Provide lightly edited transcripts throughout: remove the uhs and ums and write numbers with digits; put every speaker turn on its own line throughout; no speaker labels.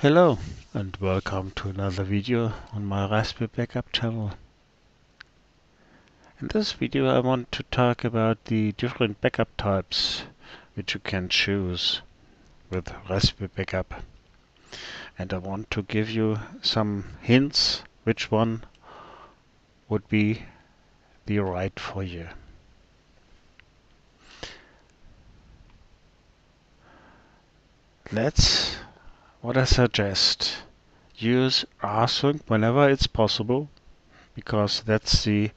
Hello and welcome to another video on my Raspberry Backup channel. In this video I want to talk about the different backup types which you can choose with Raspberry Backup. And I want to give you some hints which one would be the right for you. What I suggest. Use rsync whenever it's possible, because that's the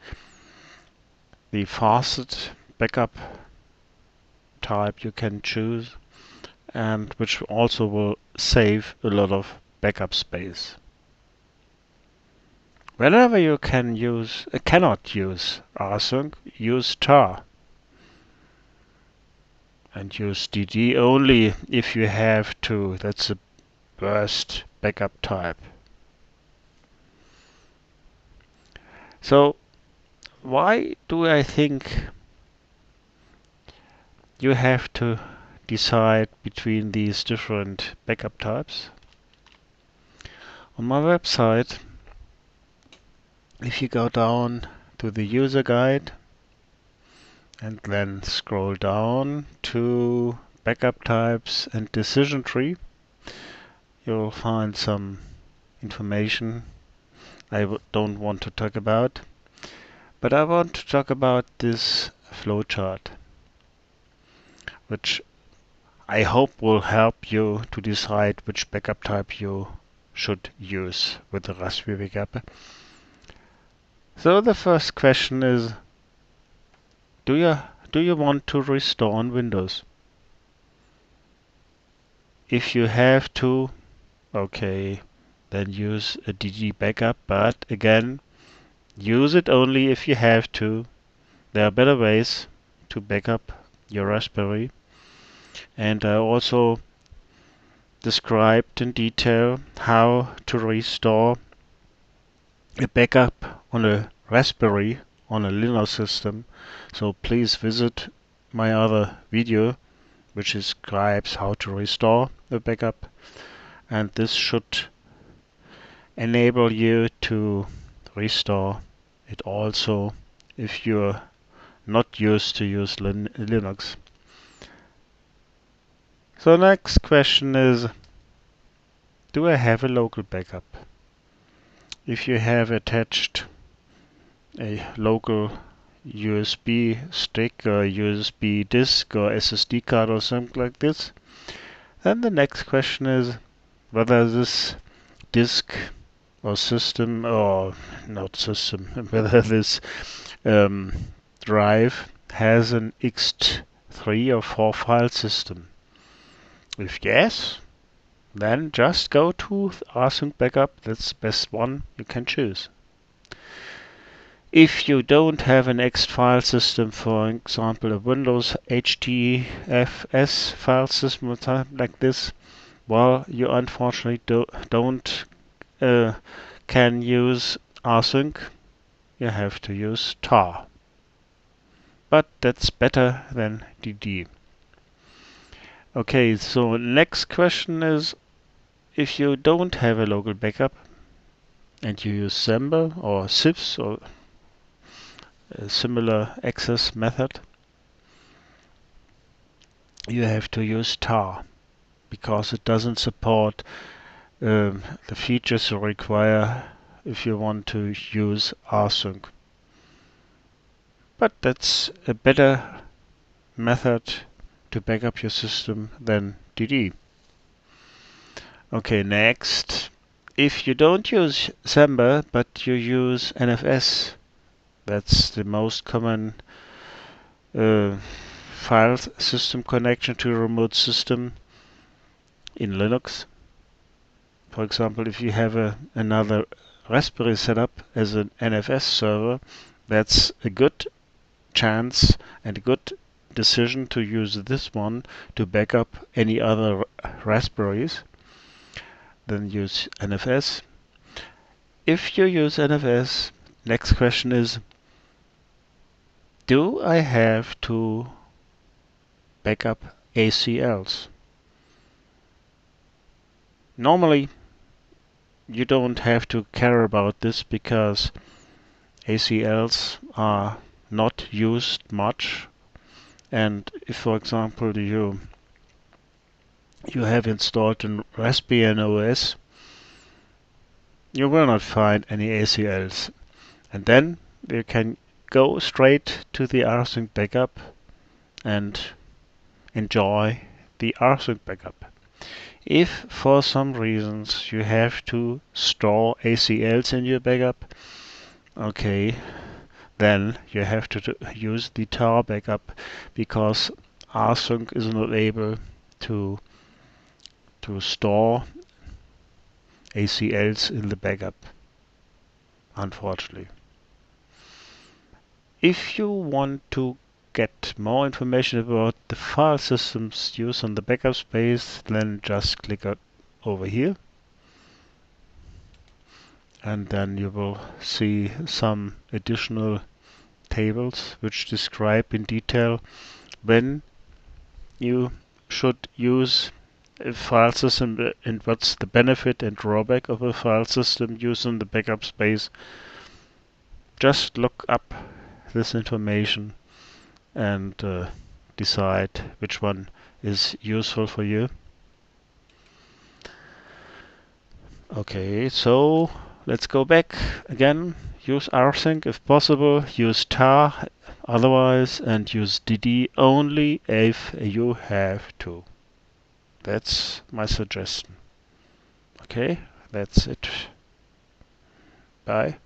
fastest backup type you can choose, and which also will save a lot of backup space. Whenever you cannot use rsync, use tar. And use DD only if you have to. That's the worst backup type. So why do I think you have to decide between these different backup types? On my website, if you go down to the user guide and then scroll down to backup types and decision tree, you'll find some information I don't want to talk about, but I want to talk about this flowchart, which I hope will help you to decide which backup type you should use with the Raspberry Backup. So the first question is, do you want to restore on Windows? If you have to, okay, then use a DD backup, but again, use it only if you have to. There are better ways to backup your Raspberry, and I also described in detail how to restore a backup on a Raspberry on a Linux system. So please visit my other video which describes how to restore a backup, and this should enable you to restore it also if you're not used to use Linux. So next question is, do I have a local backup? If you have attached a local USB stick or USB disk or SSD card or something like this, then the next question is whether this disk or system, or not system, whether this drive has an X3 or 4 file system. If yes, then just go to rsync backup. That's the best one you can choose. If you don't have an X file system, for example a Windows HDFS file system or something like this, well, you unfortunately don't can use rsync. You have to use tar. But that's better than DD. Okay, so next question is, if you don't have a local backup and you use Sember or SIFS or a similar access method, you have to use tar because it doesn't support the features you require if you want to use rsync. But that's a better method to back up your system than DD. Okay, next. If you don't use Sember but you use NFS, that's the most common file system connection to a remote system in Linux. For example, if you have another Raspberry set up as an NFS server, that's a good chance and a good decision to use this one to back up any other Raspberries. Then use NFS. If you use NFS, next question is, do I have to back up ACLs? Normally, you don't have to care about this because ACLs are not used much. And if, for example, you have installed a Raspbian OS, you will not find any ACLs. And then you can go straight to the rsync backup and enjoy the rsync backup. If for some reasons you have to store ACLs in your backup, okay, then you have to use the tar backup because rsync is not able to store ACLs in the backup, unfortunately. If you want to get more information about the file systems used on the backup space, then just click over here, and then you will see some additional tables which describe in detail when you should use a file system and what's the benefit and drawback of a file system used in the backup space. Just look up this information and decide which one is useful for you. Okay, so let's go back again. Use rsync if possible, use tar otherwise, and use dd only if you have to. That's my suggestion. Okay, that's it. Bye.